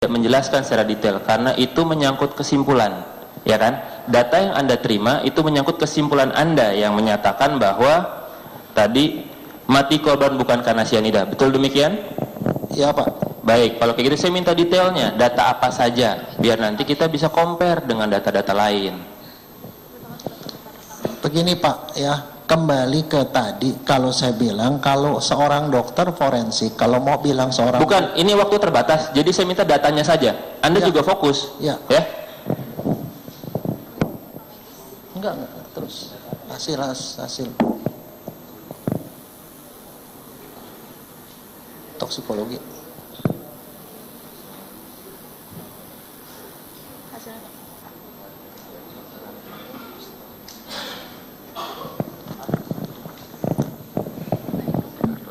menjelaskan secara detail karena itu menyangkut kesimpulan, ya kan? Data yang Anda terima itu menyangkut kesimpulan Anda yang menyatakan bahwa tadi mati korban bukan karena cyanida. Betul demikian? Ya Pak. Baik, kalau kayak gitu saya minta detailnya, data apa saja biar nanti kita bisa compare dengan data-data lain. Begini Pak ya, kembali ke tadi, kalau saya bilang kalau seorang dokter forensik, kalau mau bilang seorang... Bukan, ini waktu terbatas, jadi saya minta datanya saja. Anda ya, juga fokus, ya. Ya? Enggak, terus hasil toksikologi.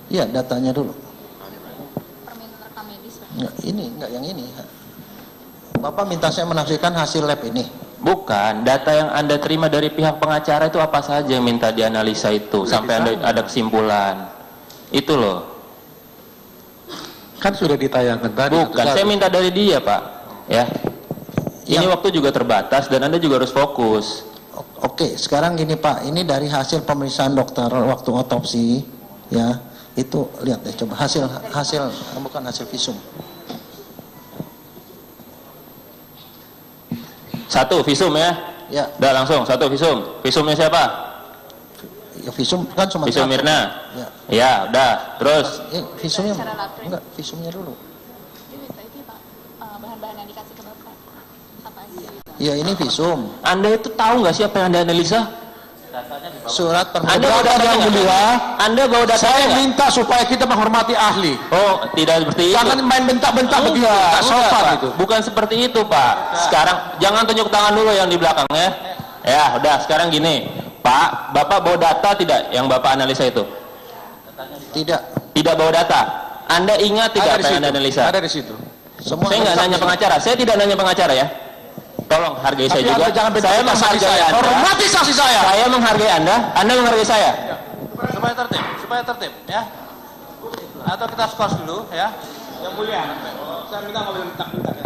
Iya, datanya dulu. Permintaan rekam medis, Pak. Enggak yang ini. Bapak minta saya menafsirkan hasil lab ini. Bukan, data yang Anda terima dari pihak pengacara itu apa saja yang minta dianalisa itu sampai Anda ada kesimpulan. Itu loh. Kan sudah ditayangkan tadi. Bukan, saya minta dari dia, Pak. Ya. Ini waktu juga terbatas dan Anda juga harus fokus. Oke, sekarang gini Pak, ini dari hasil pemeriksaan dokter waktu otopsi, ya. Itu lihat deh, coba hasil bukan hasil visum. Satu visum ya. Ya. Udah langsung satu visum. Visumnya siapa? Ya visum kan cuma Visum satu. Mirna. Ya. Ya, udah. Terus Visumnya Secara laboratorium. enggak, visumnya dulu. Itu Pak, bahan-bahan yang dikasih ke Bapak. Apa aja? Ya ini visum. Anda itu tahu nggak siapa yang Anda analisa? Surat Anda permohonan. bawa data yang nggak? mulia, Anda bawa data saya nggak? minta supaya kita menghormati ahli. Oh, tidak seperti itu. Jangan main bentak-bentak begitu, tak Enggak, sopan Pak. gitu. Bukan seperti itu, Pak. Sekarang jangan tunjuk tangan dulu yang di belakang ya. Ya, udah sekarang gini. Pak, Bapak bawa data tidak yang Bapak analisa itu? Tidak. Tidak bawa data. Anda ingat tidak Ada di apa yang situ. Anda analisa? Ada di situ. Semua Saya nggak nanya pengacara. Saya tidak nanya pengacara ya. Tolong hargai saya Tapi juga. Anda jangan Saya bentak-bentak saksi menghargai saya. Anda. Hormati saksi saya. Saya menghargai Anda menghargai saya. Supaya tertib ya. Atau kita skors dulu ya. Yang mulia, saya minta nggak boleh minta ya.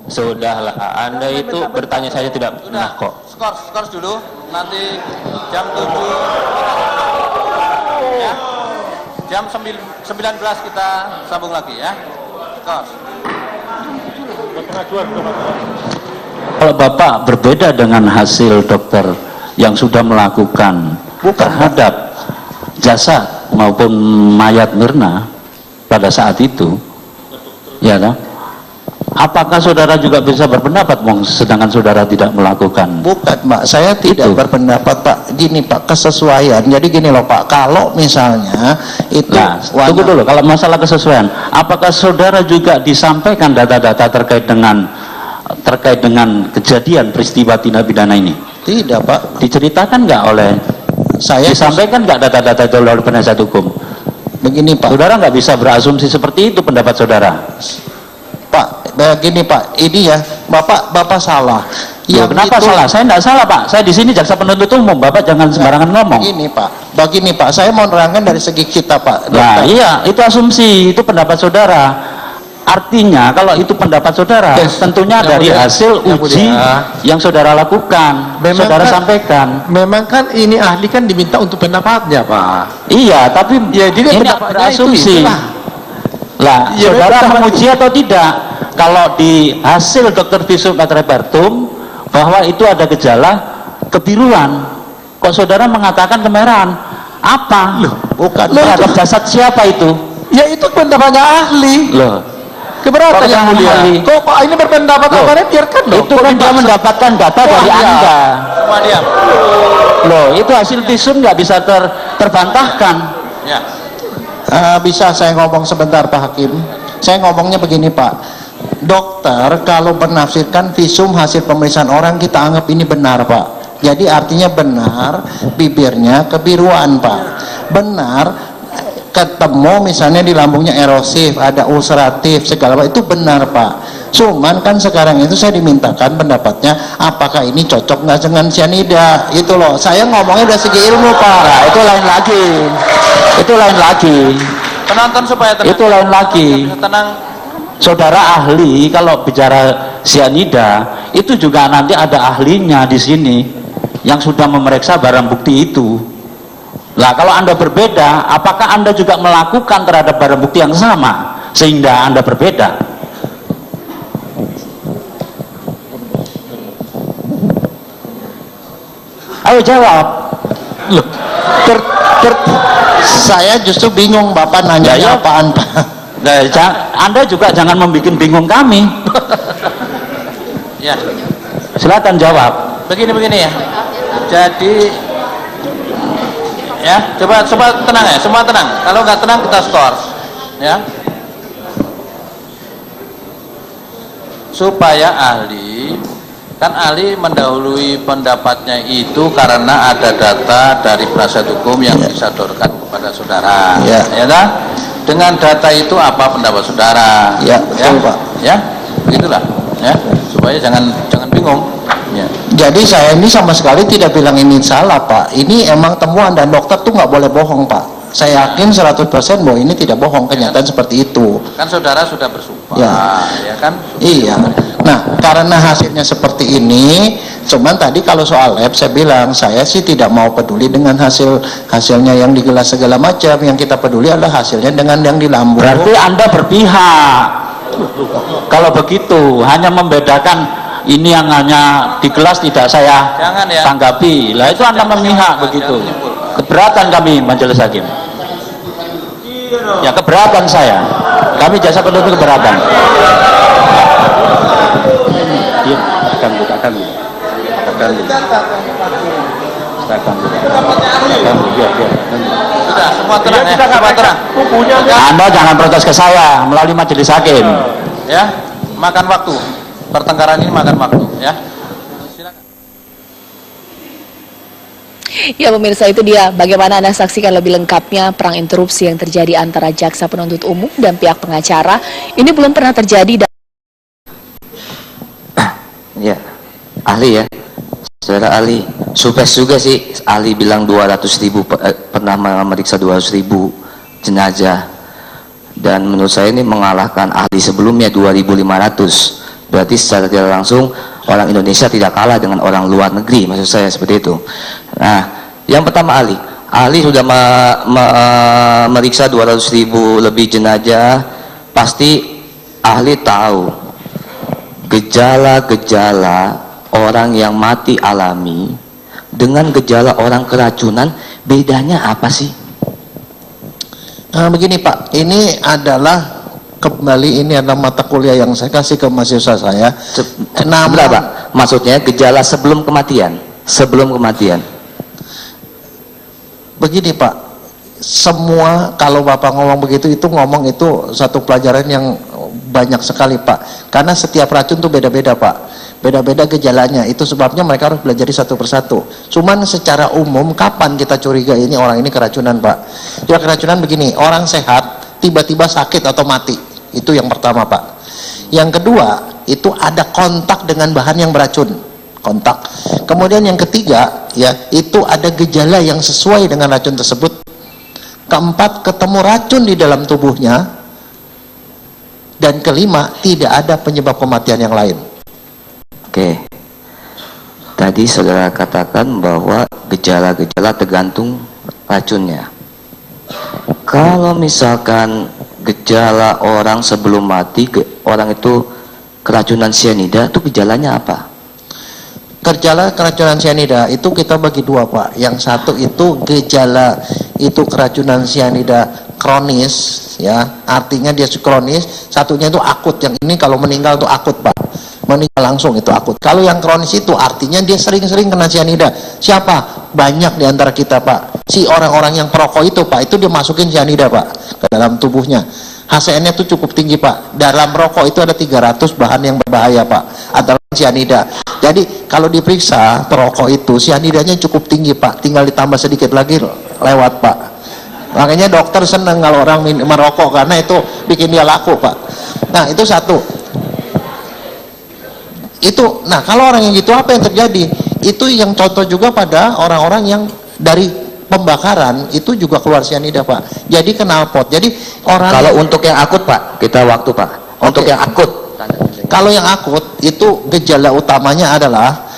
Sudahlah, Anda itu bertanya saja tidak pernah kok. Skors dulu. Nanti jam 7 ya. Jam 19 kita sambung lagi ya. Skors. Kalau Bapak berbeda dengan hasil dokter yang sudah melakukan terhadap jasad maupun mayat Mirna pada saat itu, ya kan? Apakah saudara juga bisa berpendapat, sedangkan saudara tidak melakukan? Bukan Pak, saya tidak berpendapat Pak. Gini Pak, kesesuaian. Jadi gini loh Pak, kalau misalnya itu Nah, tunggu dulu, kalau masalah kesesuaian, apakah saudara juga disampaikan data-data terkait dengan kejadian peristiwa tindak pidana ini? Tidak Pak. Diceritakan nggak oleh Saya disampaikan nggak data-data itu oleh penasihat hukum? begini Pak. Saudara nggak bisa berasumsi seperti itu pendapat saudara. Pak, begini Pak, ini ya, Bapak salah. Ya, kenapa salah? Saya tidak salah Pak. Saya di sini jaksa penuntut umum. Bapak jangan sembarangan ngomong. Begini Pak, saya mau nerangkan dari segi kita Pak. Nah, iya, itu asumsi, itu pendapat saudara. Artinya kalau itu pendapat saudara, tentunya dari hasil uji yang saudara lakukan, saudara sampaikan. Memang kan ini ahli kan diminta untuk pendapatnya Pak. Iya, tapi ya, jadi ini berasumsi. Lah, ya, saudara menguji atau tidak? Kalau di hasil dokter visum et repertum bahwa itu ada gejala kebiruan, kok saudara mengatakan kemerahan? Apa? Loh, bukan terhadap jasad siapa itu? Ya itu pendapatnya ahli. Loh, keberatan yang mulia. Kok ini berpendapat apa? Biarkan loh. Itu kan dia mendapatkan data dari Anda. Semua diam. Loh, itu hasil visum nggak bisa terbantahkan. Ya. Bisa saya ngomong sebentar Pak Hakim? Saya ngomongnya begini Pak, dokter kalau menafsirkan visum hasil pemeriksaan orang kita anggap ini benar Pak. Jadi artinya benar bibirnya kebiruan Pak. Benar ketemu misalnya di lambungnya erosif, ada ulceratif segala macam, itu benar Pak. Cuman kan sekarang itu saya dimintakan pendapatnya apakah ini cocok nggak dengan cyanida, itu loh. Saya ngomongnya dari segi ilmu Pak. Nah, itu lain lagi. Itu lain lagi. Penonton supaya tenang. Itu lain lagi. Tenang. saudara ahli kalau bicara cyanida itu juga nanti ada ahlinya di sini yang sudah memeriksa barang bukti itu. Lah kalau Anda berbeda, apakah Anda juga melakukan terhadap barang bukti yang sama sehingga Anda berbeda? Ayo jawab. Loh, Saya justru bingung Bapak nanya Ya, ya. apaan Pak. Nah, Anda juga jangan membuat bingung kami. Ya, Silakan jawab. begini ya. Jadi ya, coba tenang ya, semua tenang. Kalau nggak tenang kita skor, ya. Supaya ahli, kan ahli mendahului pendapatnya itu karena ada data dari penasihat hukum yang disodorkan kepada saudara, Ya. ya kan? Dengan data itu apa pendapat saudara? Ya, betul, Pak. Ya, begitulah, ya. Supaya jangan bingung. Ya. Jadi saya ini sama sekali tidak bilang ini salah Pak. Ini emang temuan dan dokter tuh nggak boleh bohong Pak. Saya yakin 100% bahwa ini tidak bohong, kenyataan seperti itu. Kan saudara sudah bersumpah, Ya. ya kan? Iya. Nah, karena hasilnya seperti ini, cuman tadi kalau soal lab saya bilang saya sih tidak mau peduli dengan hasilnya yang di gelas segala macam. Yang kita peduli adalah hasilnya dengan yang di lambung. Berarti Anda berpihak. Kalau begitu, hanya membedakan ini yang hanya di kelas tidak saya Jangan ya. tanggapi. Lah itu Anda memihak begitu. Keberatan kami majelis hakim. Ya keberatan saya. Kami jasa penuntut keberatan. Iya, akan bukakan. Sudah, semua tenang ya, semua tenang. Anda jangan protes ke saya melalui majelis hakim. Ya, makan waktu. Pertengkaran ini makan waktu, ya. Silakan. Ya pemirsa, itu dia bagaimana Anda saksikan lebih lengkapnya perang interupsi yang terjadi antara jaksa penuntut umum dan pihak pengacara. Ini belum pernah terjadi. Ya, ahli ya, saudara ahli. Surprise juga sih, ahli bilang 200.000 pernah memeriksa 200.000 jenazah. Dan menurut saya ini mengalahkan ahli sebelumnya 2.500. Berarti secara tidak langsung orang Indonesia tidak kalah dengan orang luar negeri, maksud saya seperti itu. Nah, yang pertama ahli sudah memeriksa 200.000 lebih jenazah, pasti ahli tahu gejala-gejala orang yang mati alami dengan gejala orang keracunan, bedanya apa sih? Nah, begini Pak, ini adalah kembali ini adalah mata kuliah yang saya kasih ke mahasiswa saya. Sebentar Pak, maksudnya gejala sebelum kematian, Begini Pak, semua kalau Bapak ngomong begitu itu ngomong itu satu pelajaran yang banyak sekali Pak. Karena setiap racun tuh beda-beda Pak, beda-beda gejalanya. Itu sebabnya mereka harus belajar satu persatu. Cuman secara umum kapan kita curiga ini orang ini keracunan Pak? Ya keracunan begini, orang sehat tiba-tiba sakit atau mati. Itu yang pertama Pak. Yang kedua, itu ada kontak dengan bahan yang beracun, kontak. Kemudian yang ketiga, ya itu ada gejala yang sesuai dengan racun tersebut. Keempat, ketemu racun di dalam tubuhnya. Dan kelima, tidak ada penyebab kematian yang lain. Oke. Tadi saudara katakan bahwa gejala-gejala tergantung racunnya. Kalau misalkan gejala orang sebelum mati, orang itu keracunan cyanida, itu gejalanya apa? Gejala keracunan cyanida itu kita bagi dua Pak. Yang satu itu gejala itu keracunan cyanida kronis, ya artinya dia kronis. Satunya itu akut, yang ini kalau meninggal itu akut Pak, meninggal langsung itu akut. Kalau yang kronis itu artinya dia sering-sering kena cyanida. Siapa? Banyak diantara kita Pak. Si orang-orang yang perokok itu Pak, itu dia masukin cyanida Pak ke dalam tubuhnya. HCN-nya itu cukup tinggi Pak. Dalam rokok itu ada 300 bahan yang berbahaya Pak, antara cyanida. Jadi kalau diperiksa perokok itu cyanidanya cukup tinggi Pak, tinggal ditambah sedikit lagi lewat Pak. Makanya dokter seneng kalau orang merokok karena itu bikin dia laku Pak. Nah itu satu. Itu, nah kalau orang yang gitu apa yang terjadi? Itu yang contoh juga pada orang-orang yang dari pembakaran itu juga keluar cyanida Pak. Jadi knalpot. Jadi orang Kalau untuk yang akut Pak, kita waktu Pak. Untuk yang akut. Kalau yang akut itu gejala utamanya adalah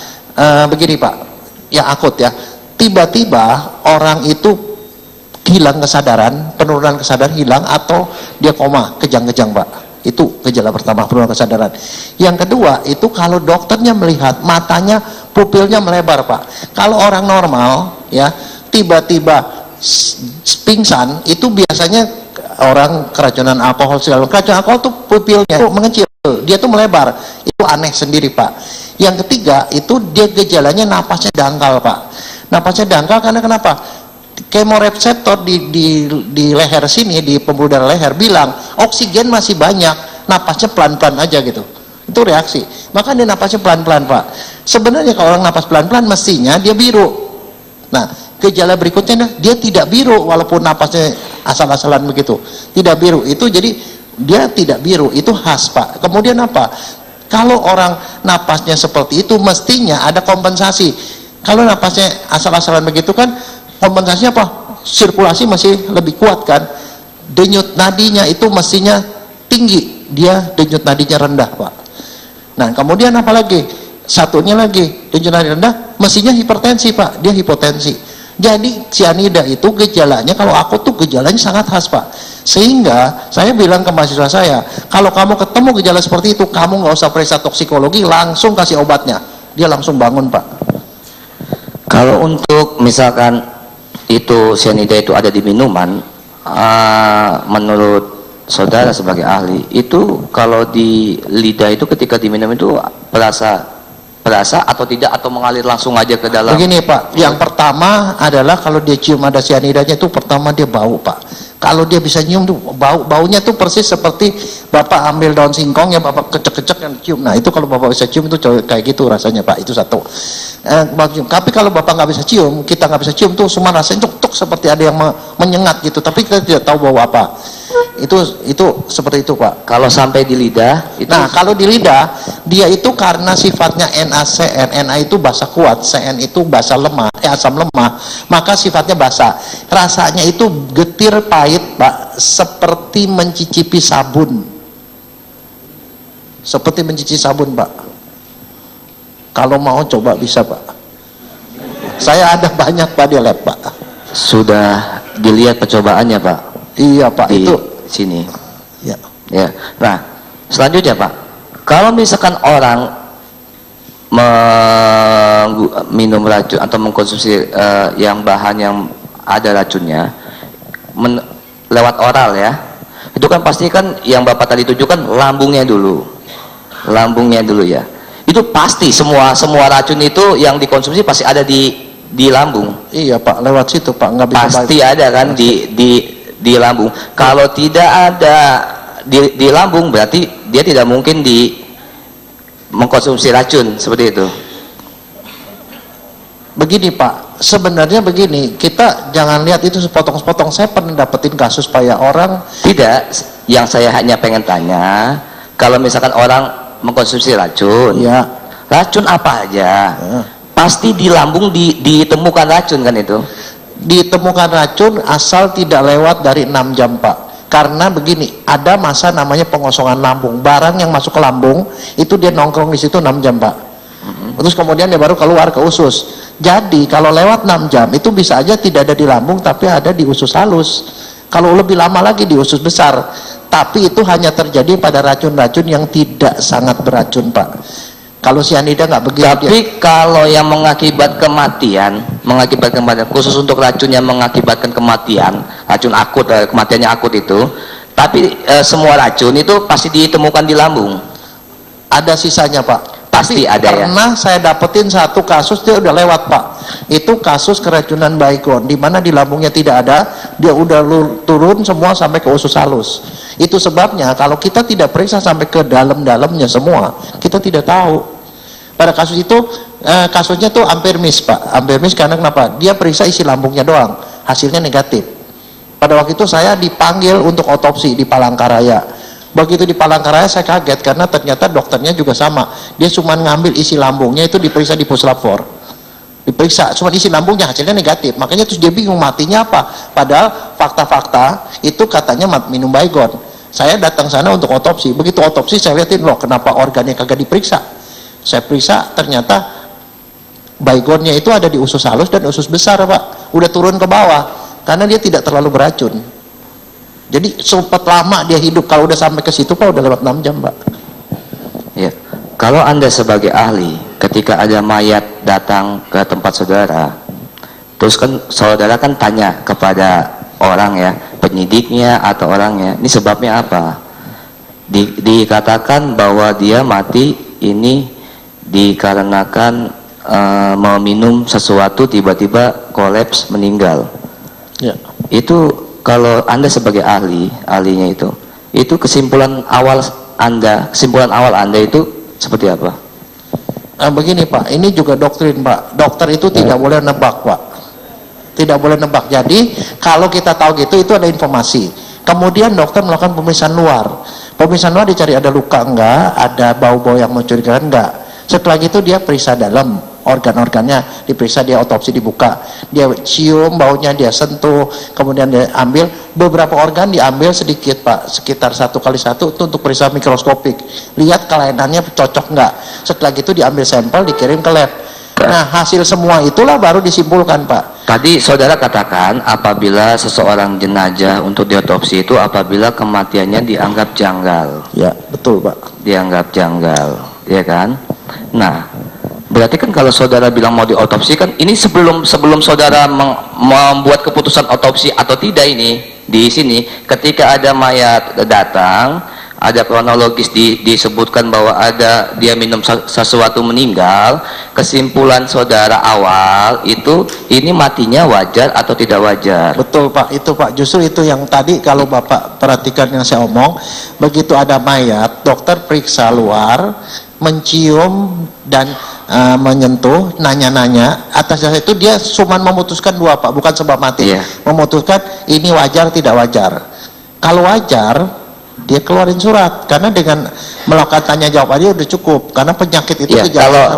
begini Pak, yang akut ya, tiba-tiba orang itu hilang kesadaran, penurunan kesadaran hilang, atau dia koma, kejang-kejang Pak. Itu gejala pertama, penurunan kesadaran. Yang kedua itu kalau dokternya melihat matanya, pupilnya melebar Pak. Kalau orang normal ya tiba-tiba pingsan itu biasanya orang keracunan alkohol segala. Keracunan alkohol tuh pupilnya tuh mengecil, dia tuh melebar. Itu aneh sendiri Pak. Yang ketiga itu dia gejalanya napasnya dangkal Pak. Napasnya dangkal karena kenapa? Kemoreseptor di leher sini, di pembuluh darah leher bilang oksigen masih banyak, napasnya pelan-pelan aja gitu. Itu reaksi. Maka dia napasnya pelan-pelan Pak. Sebenarnya kalau orang napas pelan-pelan mestinya dia biru. Nah, gejala berikutnya dia tidak biru walaupun napasnya asal-asalan begitu. Tidak biru. Itu jadi dia tidak biru, itu khas Pak. Kemudian apa? Kalau orang napasnya seperti itu mestinya ada kompensasi. Kalau napasnya asal-asalan begitu kan kompensasinya apa? Sirkulasi masih lebih kuat kan? Denyut nadinya itu mestinya tinggi, dia denyut nadinya rendah Pak. Nah kemudian apa lagi? Satunya lagi, denyut nadi rendah mestinya hipertensi Pak, dia hipotensi. Jadi cyanida itu gejalanya, kalau aku tuh gejalanya sangat khas Pak. Sehingga saya bilang ke mahasiswa saya, kalau kamu ketemu gejala seperti itu, kamu nggak usah periksa toksikologi, langsung kasih obatnya, dia langsung bangun Pak. Kalau untuk misalkan itu cyanida itu ada di minuman, menurut saudara sebagai ahli, itu kalau di lidah itu ketika diminum itu berasa atau tidak, atau mengalir langsung aja ke dalam? Begini Pak, yang pertama adalah kalau dia cium ada cyanidanya itu pertama dia bau Pak. Kalau dia bisa nyium tuh baunya tuh persis seperti Bapak ambil daun singkong ya Bapak kecek-kecek dan cium. Nah itu kalau Bapak bisa cium itu kayak gitu rasanya Pak, itu satu. Tapi kalau Bapak nggak bisa cium, kita nggak bisa cium tuh semua rasanya tuk seperti ada yang menyengat gitu, tapi kita tidak tahu bau apa. Itu seperti itu Pak. Kalau sampai di lidah itu... Nah kalau di lidah dia itu karena sifatnya NaCN, Na itu basa kuat, Cn itu basa lemah, asam lemah, maka sifatnya basa. Rasanya itu getir pahit Pak, seperti mencicipi sabun. Seperti mencicipi sabun Pak. Kalau mau coba bisa Pak. Saya ada banyak Pak di lab Pak. Sudah dilihat percobaannya Pak? Iya Pak, di itu sini. ya. Ya. Nah, selanjutnya Pak, kalau misalkan orang minum racun atau mengkonsumsi yang bahan yang ada racunnya lewat oral ya, itu kan pasti kan yang Bapak tadi tunjukkan lambungnya dulu ya. Itu pasti semua racun itu yang dikonsumsi pasti ada di lambung. Iya Pak, lewat situ Pak, nggak bisa pasti ada kan di lambung. Kalau tidak ada di lambung berarti dia tidak mungkin mengkonsumsi racun seperti itu. Begini Pak, sebenarnya begini, kita jangan lihat itu sepotong-sepotong. Saya pernah dapetin kasus supaya orang tidak, yang saya hanya pengen tanya, kalau misalkan orang mengkonsumsi racun, ya, racun apa aja, pasti di lambung ditemukan racun kan itu? Ditemukan racun asal tidak lewat dari 6 jam Pak. Karena begini, ada masa namanya pengosongan lambung. Barang yang masuk ke lambung itu dia nongkrong di situ 6 jam Pak. Terus kemudian dia baru keluar ke usus. Jadi kalau lewat 6 jam itu bisa aja tidak ada di lambung tapi ada di usus halus. Kalau lebih lama lagi di usus besar. Tapi itu hanya terjadi pada racun-racun yang tidak sangat beracun Pak. Kalau cyanida nggak begitu. Tapi kalau yang mengakibatkan kematian, khusus untuk racun yang mengakibatkan kematian, racun akut, kematiannya akut itu, tapi semua racun itu pasti ditemukan di lambung. Ada sisanya Pak. Pasti ada ya. Pernah saya dapetin satu kasus dia udah lewat Pak. Itu kasus keracunan baygon, di mana di lambungnya tidak ada, dia udah turun semua sampai ke usus halus. Itu sebabnya kalau kita tidak periksa sampai ke dalam-dalamnya semua, kita tidak tahu. Pada kasus itu kasusnya tuh hampir miss Pak, hampir miss karena kenapa? Dia periksa isi lambungnya doang, hasilnya negatif. Pada waktu itu saya dipanggil untuk otopsi di Palangkaraya. Begitu di Palangkaraya saya kaget karena ternyata dokternya juga sama. Dia cuma ngambil isi lambungnya itu diperiksa di puslapfor. Diperiksa cuma isi lambungnya, hasilnya negatif. Makanya terus dia bingung matinya apa. Padahal fakta-fakta itu katanya minum baygon. Saya datang sana untuk otopsi. Begitu otopsi saya lihatin, loh kenapa organnya kagak diperiksa. Saya periksa, ternyata baygonnya itu ada di usus halus dan usus besar, Pak. Udah turun ke bawah karena dia tidak terlalu beracun. Jadi sempat lama dia hidup. Kalau udah sampai ke situ Pak, udah lewat 6 jam, Pak. Ya, kalau Anda sebagai ahli, ketika ada mayat datang ke tempat saudara, terus kan saudara kan tanya kepada orang ya, penyidiknya atau orangnya, ini sebabnya apa? Dikatakan bahwa dia mati ini dikarenakan meminum sesuatu tiba-tiba kolaps meninggal. Ya. Itu kalau Anda sebagai ahlinya itu kesimpulan awal Anda itu seperti apa? Begini Pak, ini juga doktrin Pak. Dokter itu tidak boleh nebak Pak. Tidak boleh nebak. Jadi kalau kita tahu gitu, itu ada informasi. Kemudian dokter melakukan pemeriksaan luar. Pemeriksaan luar dicari ada luka enggak, ada bau-bau yang mencurigakan enggak. Setelah itu dia periksa dalam, organ-organnya diperiksa, dia otopsi, dibuka, dia cium baunya, dia sentuh, kemudian dia ambil beberapa organ, diambil sedikit Pak, sekitar 1x1 itu untuk periksa mikroskopik, lihat kelainannya cocok enggak. Setelah itu diambil sampel, dikirim ke lab. Nah hasil semua itulah baru disimpulkan Pak. Tadi saudara katakan apabila seseorang jenazah untuk diotopsi itu apabila kematiannya dianggap janggal. Ya betul Pak. Dianggap janggal, ya kan? Nah, berarti kan kalau saudara bilang mau diotopsi kan ini sebelum saudara membuat keputusan otopsi atau tidak ini di sini ketika ada mayat datang, ada kronologis disebutkan bahwa ada dia minum sesuatu meninggal, kesimpulan saudara awal itu ini matinya wajar atau tidak wajar? Betul Pak, itu Pak, justru itu yang tadi kalau Bapak perhatikan yang saya omong, begitu ada mayat, dokter periksa luar, mencium dan menyentuh, nanya-nanya, atas dasar itu dia cuma memutuskan dua Pak, bukan sebab mati. Memutuskan ini wajar tidak wajar. Kalau wajar dia keluarin surat, karena dengan melakukan tanya jawab aja udah cukup, karena penyakit itu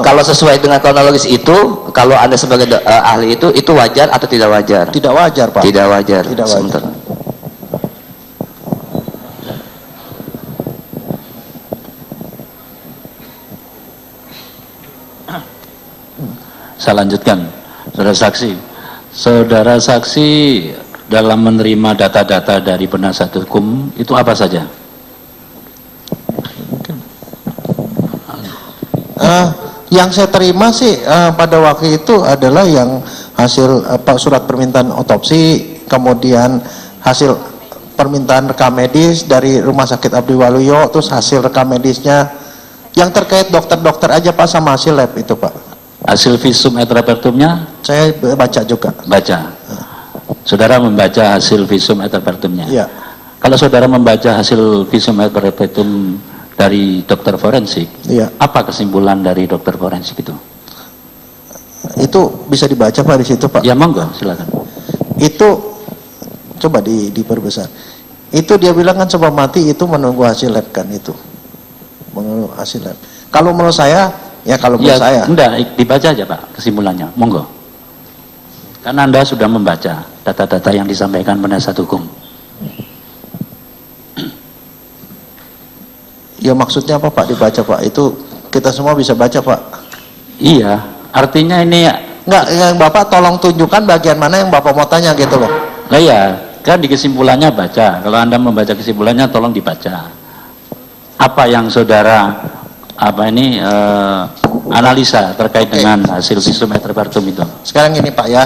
kalau sesuai dengan kronologis itu, kalau Anda sebagai ahli itu wajar atau tidak wajar? Tidak wajar Pak. Tidak wajar. Tidak wajar. Sebentar. Saya lanjutkan, saudara saksi dalam menerima data-data dari penasihat hukum itu apa saja? Yang saya terima sih pada waktu itu adalah yang hasil surat permintaan otopsi, kemudian hasil permintaan rekam medis dari Rumah Sakit Abdi Waluyo, terus hasil rekam medisnya yang terkait dokter-dokter aja Pak, sama hasil lab itu Pak. Hasil visum et repertumnya? Saya baca juga. Baca. Saudara membaca hasil visum et repertumnya? Iya. Kalau saudara membaca hasil visum et repertum dari dokter forensik, iya, apa kesimpulan dari dokter forensik itu? Itu bisa dibaca Pak di situ Pak. Ya monggo, silakan. Itu coba diperbesar. Itu dia bilang kan sebab mati itu menunggu hasil lab kan, itu menunggu hasil lab. Kalau menurut saya, ya kalau menurut saya. Enggak, dibaca aja Pak kesimpulannya, monggo. Karena Anda sudah membaca data-data yang disampaikan penasihat hukum. Ya maksudnya apa Pak dibaca Pak? Itu kita semua bisa baca Pak. Iya, artinya ini enggak, yang Bapak tolong tunjukkan bagian mana yang Bapak mau tanya gitu loh. Nah ya, kan di kesimpulannya baca. Kalau Anda membaca kesimpulannya tolong dibaca. Apa yang saudara analisa terkait dengan hasil visum et repertum itu? Sekarang ini Pak ya.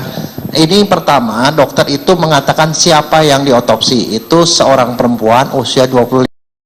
Ini pertama dokter itu mengatakan siapa yang diotopsi. Itu seorang perempuan usia 25